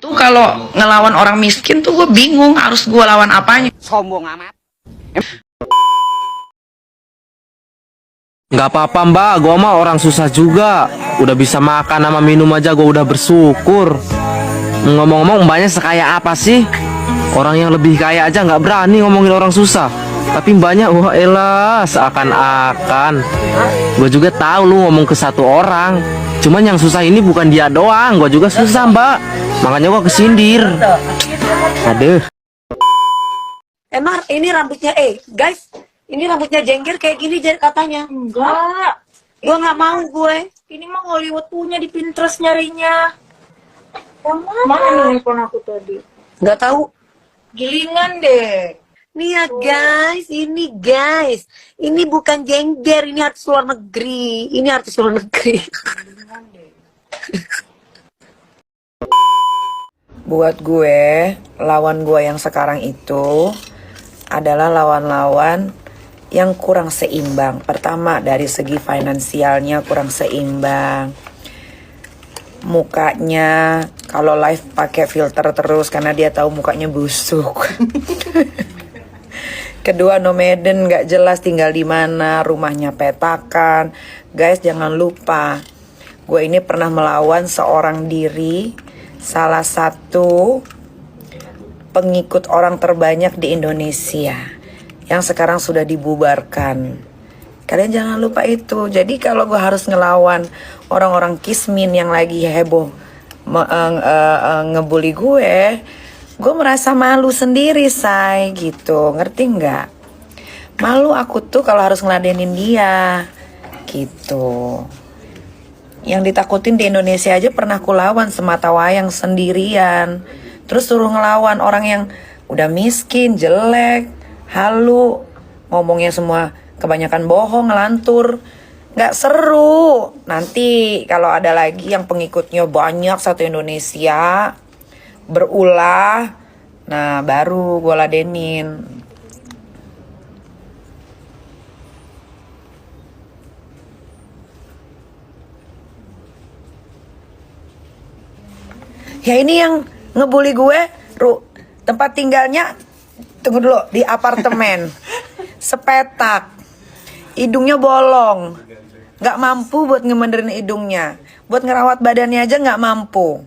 Tuh kalau ngelawan orang miskin tuh gue bingung harus gue lawan apanya. Sombong amat. Nggak apa-apa mbak, gua mah orang susah juga. Udah bisa makan sama minum aja gua udah bersyukur. Ngomong-ngomong mbaknya sekaya apa sih? Orang yang lebih kaya aja nggak berani ngomongin orang susah. Tapi mbaknya wah elah seakan-akan. Gua juga tahu lu ngomong ke satu orang. Cuman yang susah ini bukan dia doang, gua juga susah mbak. Makanya gua kesindir. Aduh. Emang ini rambutnya guys, ini rambutnya Jengger kayak gini jadi katanya. Enggak, Gue nggak mau gue. ini mah Hollywood punya di Pinterest nyarinya. Mana? Mana nih handphone aku tadi? Nggak tahu. Gilingan deh. Lihat guys, ini bukan Jengger, ini artis luar negeri. Ini artis luar negeri. Buat gue, lawan gue yang sekarang itu adalah lawan-lawan yang kurang seimbang. Pertama, dari segi finansialnya kurang seimbang. Mukanya kalau live pakai filter terus karena dia tahu mukanya busuk. Kedua, nomaden nggak jelas tinggal di mana, rumahnya petakan. Guys, jangan lupa, gue ini pernah melawan seorang diri, salah satu pengikut orang terbanyak di Indonesia yang sekarang sudah dibubarkan. Kalian jangan lupa itu. Jadi kalau gue harus ngelawan orang-orang kismin yang lagi heboh ngebully gue merasa malu sendiri, say, gitu. Ngerti nggak? Malu aku tuh kalau harus ngeladenin dia, gitu. Yang ditakutin di Indonesia aja pernah kulawan semata wayang sendirian. Terus suruh ngelawan orang yang udah miskin, jelek, halu, ngomongnya semua kebanyakan bohong, ngelantur. Nggak seru. Nanti kalau ada lagi yang pengikutnya banyak satu Indonesia, berulah, nah baru gue ladenin. Ya ini yang ngebully gue, tempat tinggalnya, tunggu dulu, di apartemen, sepetak, hidungnya bolong, nggak mampu buat ngebenerin hidungnya, buat ngerawat badannya aja nggak mampu.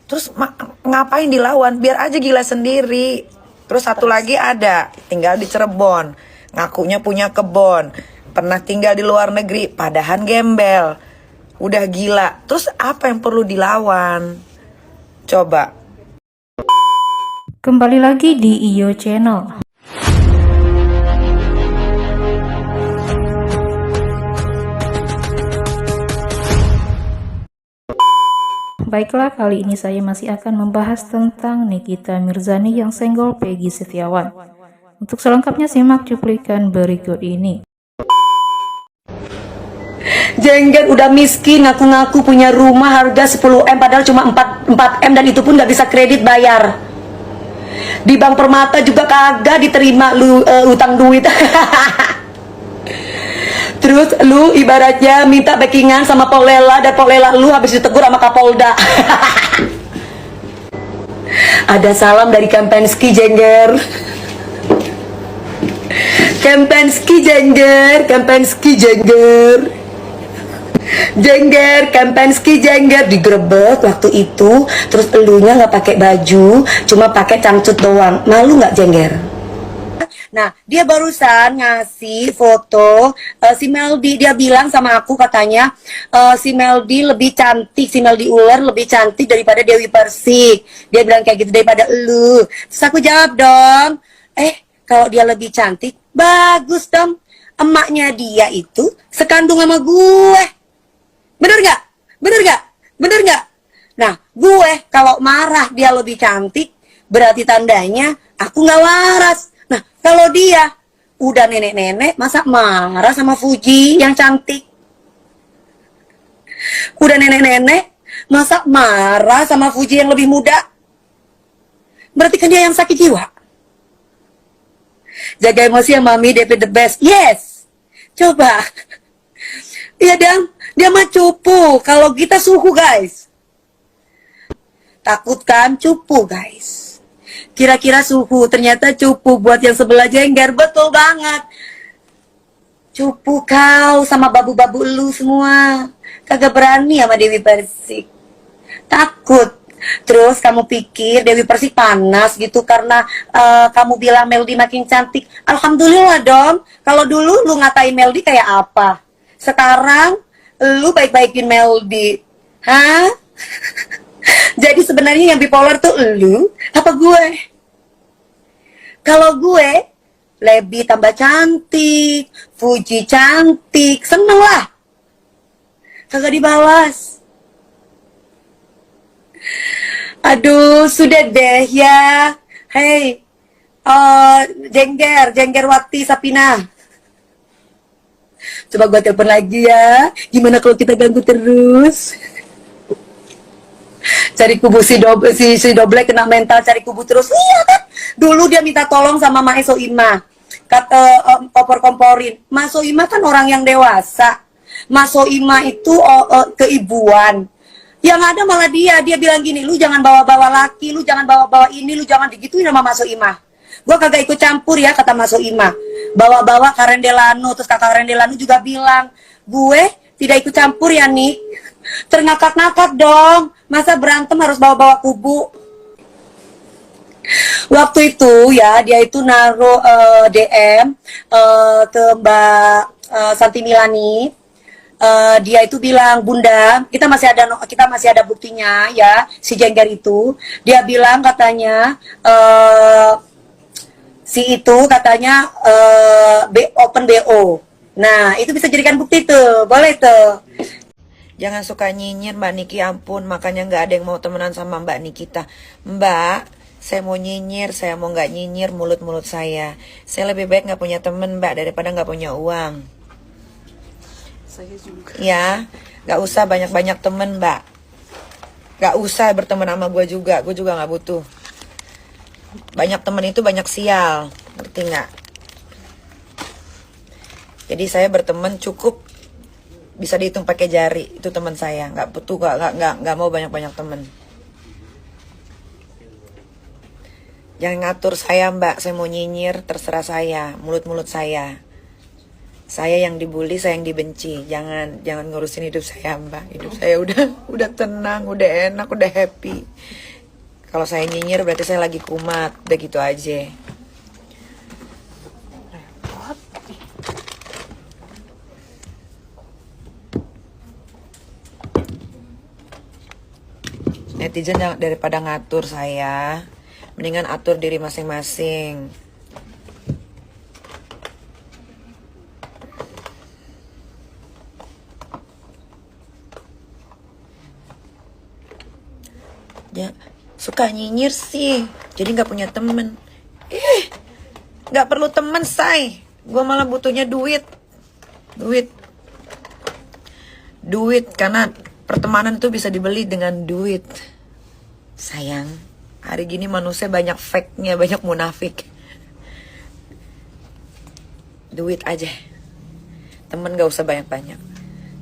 Terus ngapain dilawan? Biar aja gila sendiri. Terus satu lagi ada, tinggal di Cirebon, ngakunya punya kebon, pernah tinggal di luar negeri, padahal gembel, udah gila. Terus apa yang perlu dilawan? Coba. Kembali lagi di Iyo Channel. Baiklah, kali ini saya masih akan membahas tentang Nikita Mirzani yang senggol Peggy Setiawan. Untuk selengkapnya simak cuplikan berikut ini. Jengger udah miskin, ngaku-ngaku punya rumah harga 10M padahal cuma 4M dan itu pun gak bisa kredit bayar. Di Bank Permata juga kagak diterima lu utang duit. Terus lu ibaratnya minta backingan sama Polela dan Polela lu habis ditegur sama Kapolda. Ada salam dari Kempensky, Jengger. Kempensky, Jengger. Kempensky, Jengger. Jengger, Kempensky, Jengger digerebek waktu itu. Terus elunya nggak pakai baju, cuma pakai cangcut doang. Malu nggak, Jengger? Nah, dia barusan ngasih foto si Meldi. Dia bilang sama aku katanya si Meldi lebih cantik, si Meldi ular lebih cantik daripada Dewi Persik. Dia bilang kayak gitu, daripada elu. Terus aku jawab dong, kalau dia lebih cantik, bagus dong. Emaknya dia itu sekandung sama gue. Bener gak? Bener gak? Bener gak? Nah, gue kalau marah dia lebih cantik, berarti tandanya aku gak waras. Nah, kalau dia udah nenek-nenek, masa marah sama Fuji yang cantik? Udah nenek-nenek, masa marah sama Fuji yang lebih muda? Berarti kan dia yang sakit jiwa. Jaga emosi ya mami, DP the best. Yes. Coba. Iya, dia mah cupu. Kalau kita suhu, guys. Takut kan? Cupu guys. Kira-kira suhu, ternyata cupu buat yang sebelah Jengger. Betul banget. Cupu kau sama babu-babu lu semua. Kagak berani sama Dewi Persik. Takut. Terus kamu pikir Dewi Persik panas gitu karena kamu bilang Melody makin cantik. Alhamdulillah dong. Kalau dulu lu ngatain Melody kayak apa? Sekarang lu baik-baikin Melody. Hah? Jadi sebenarnya yang bipolar tuh lu apa gue? Kalau gue Lebi tambah cantik, Fuji cantik, seneng lah. Kagak dibalas. Aduh, sudah deh ya. Hey, Jengger Wati Sapina. Coba gue telepon lagi ya. Gimana kalau kita ganggu terus? Cari kubu si Doble kena mental cari kubu terus. Iya kan? Dulu dia minta tolong sama Mae Soima. Kata kompor-komporin. Mas Soima kan orang yang dewasa. Mas Soima itu keibuan. Yang ada malah dia bilang gini, lu jangan bawa-bawa laki, lu jangan bawa-bawa ini, lu jangan digituin sama Mas Soima. Gua kagak ikut campur ya, kata Mas Soima. Bawa-bawa Karen Delano, terus kakak Karen Delano juga bilang, gue tidak ikut campur ya nih. Terngakak-ngakak dong, masa berantem harus bawa-bawa kubu. Waktu itu ya, dia itu naruh DM ke Mbak Santi Milani. Dia itu bilang, Bunda, kita masih ada buktinya ya, si Jengger itu. Dia bilang katanya si itu katanya open BO. Nah, itu bisa jadikan bukti tuh, boleh tuh. Jangan suka nyinyir Mbak Niki, ampun. Makanya nggak ada yang mau temenan sama Mbak Nikita. Mbak, saya mau nyinyir, saya mau nggak nyinyir mulut-mulut saya. Saya lebih baik nggak punya temen Mbak daripada nggak punya uang. Saya juga. Ya, nggak usah banyak-banyak temen Mbak. Nggak usah berteman sama gue juga nggak butuh. Banyak temen itu banyak sial, ngerti nggak? Jadi saya berteman cukup bisa dihitung pakai jari, itu teman saya. Nggak butuh, nggak mau banyak-banyak temen. Jangan ngatur saya Mbak, saya mau nyinyir terserah saya, mulut-mulut saya. Saya yang dibully, saya yang dibenci. Jangan ngurusin hidup saya Mbak. Hidup saya udah tenang, udah enak, udah happy. Kalau saya nyinyir berarti saya lagi kumat, udah gitu aja. Netizen daripada ngatur saya, mendingan atur diri masing-masing. Ya, suka nyinyir sih, jadi nggak punya temen. Nggak perlu temen, say. Gue malah butuhnya duit, karena pertemanan itu bisa dibeli dengan duit. Sayang, hari gini manusia banyak fake-nya, banyak munafik. Duit aja. Temen gak usah banyak-banyak.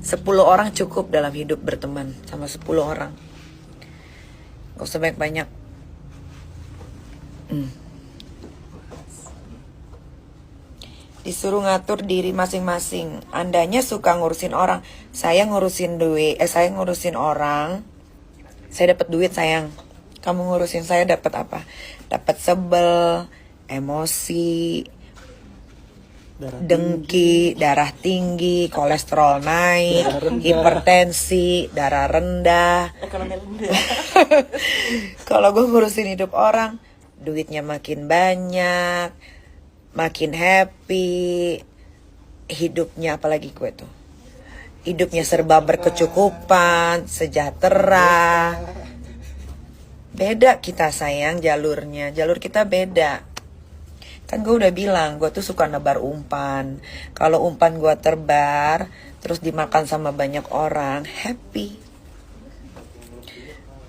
10 orang cukup dalam hidup berteman sama 10 orang. Gak usah banyak-banyak. Disuruh ngatur diri masing-masing. Andanya suka ngurusin orang. Saya ngurusin duit, saya ngurusin orang. Saya dapat duit, sayang. Kamu ngurusin saya dapat apa? Dapat sebel, emosi, dengki, darah tinggi, kolesterol naik, hipertensi, darah rendah. Kalau gue ngurusin hidup orang, duitnya makin banyak, makin happy, hidupnya apalagi gue tuh. Hidupnya serba berkecukupan, sejahtera. Beda kita sayang jalurnya, jalur kita beda. Kan gue udah bilang, gue tuh suka nebar umpan. Kalau umpan gue terbar, terus dimakan sama banyak orang, happy.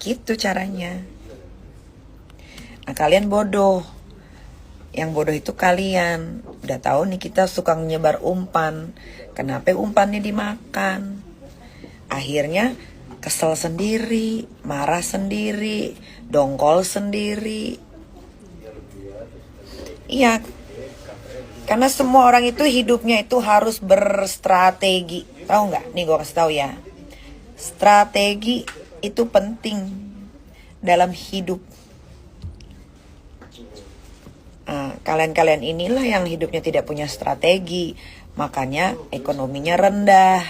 Gitu caranya. Nah, kalian bodoh. Yang bodoh itu kalian. Udah tahu nih kita suka nyebar umpan. Kenapa umpannya dimakan? Akhirnya kesel sendiri, marah sendiri, dongkol sendiri. Iya, karena semua orang itu hidupnya itu harus berstrategi. Tahu nggak? Nih gue kasih tahu ya. Strategi itu penting dalam hidup. Kalian-kalian inilah yang hidupnya tidak punya strategi, makanya ekonominya rendah.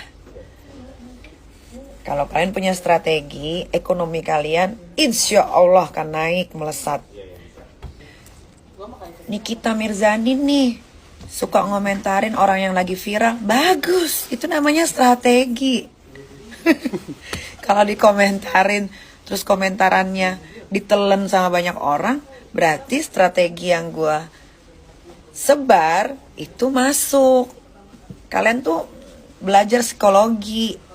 Kalau kalian punya strategi, ekonomi kalian insya Allah akan naik melesat. Nikita Mirzani nih suka ngomentarin orang yang lagi viral, bagus, itu namanya strategi. Kalau dikomentarin terus komentarannya ditelen sama banyak orang, berarti strategi yang gue sebar itu masuk. Kalian tuh belajar psikologi.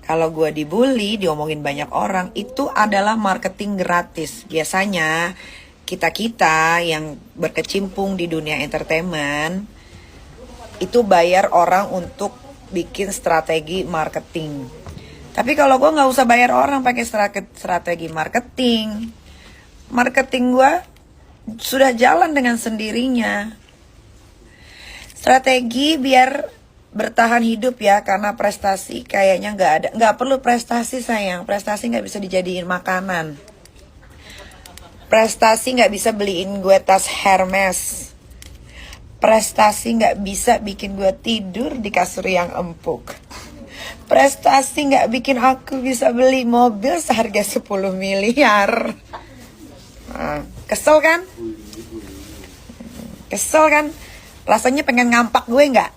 Kalau gue dibully, diomongin banyak orang, itu adalah marketing gratis. Biasanya kita-kita yang berkecimpung di dunia entertainment itu bayar orang untuk bikin strategi marketing. Tapi kalau gue nggak usah bayar orang pakai strategi marketing, marketing gue sudah jalan dengan sendirinya. Strategi biar bertahan hidup ya, karena prestasi kayaknya nggak ada. Nggak perlu prestasi sayang, prestasi nggak bisa dijadiin makanan. Prestasi nggak bisa beliin gue tas Hermes. Prestasi nggak bisa bikin gue tidur di kasur yang empuk. Prestasi nggak bikin aku bisa beli mobil seharga 10 miliar. Kesel kan? Kesel kan? Rasanya pengen ngampak gue nggak?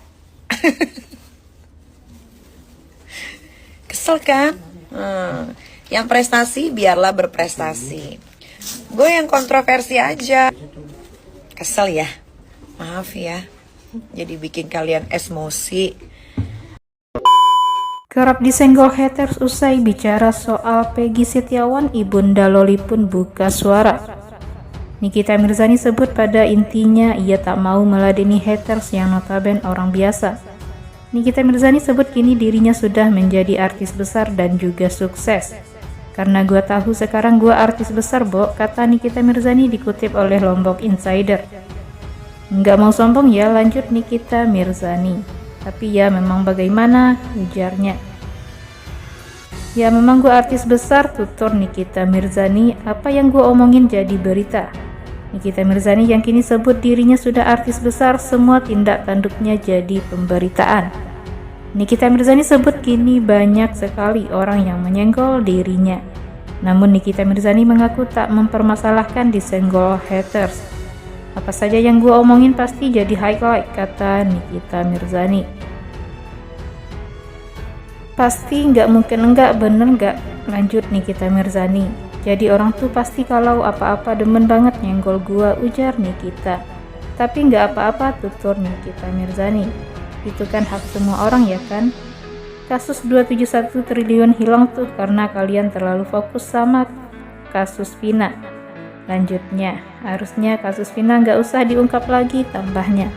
Kesel kan? Yang prestasi biarlah berprestasi. Gue yang kontroversi aja. Kesel ya? Maaf ya. Jadi bikin kalian emosi. Kerap disenggol haters usai bicara soal Peggy Setiawan, Ibunda Loli pun buka suara. Nikita Mirzani sebut pada intinya ia tak mau meladeni haters yang notabene orang biasa. Nikita Mirzani sebut kini dirinya sudah menjadi artis besar dan juga sukses. Karena gua tahu sekarang gua artis besar, Bo, kata Nikita Mirzani dikutip oleh Lombok Insider. Nggak mau sombong ya, lanjut Nikita Mirzani. Tapi ya memang bagaimana, ujarnya. Ya memang gue artis besar, tutur Nikita Mirzani. Apa yang gue omongin jadi berita. Nikita Mirzani yang kini sebut dirinya sudah artis besar, semua tindak tanduknya jadi pemberitaan. Nikita Mirzani sebut kini banyak sekali orang yang menyenggol dirinya. Namun Nikita Mirzani mengaku tak mempermasalahkan disenggol haters. Apa saja yang gue omongin pasti jadi highlight, kata Nikita Mirzani. Pasti nggak mungkin enggak, bener nggak, lanjut Nikita Mirzani. Jadi orang tuh pasti kalau apa-apa demen banget nyenggol gua, ujar Nikita. Tapi nggak apa-apa, tutur Nikita Mirzani. Itu kan hak semua orang ya kan? Kasus 271 triliun hilang tuh karena kalian terlalu fokus sama kasus Vina. Lanjutnya, harusnya kasus Vina nggak usah diungkap lagi, tambahnya.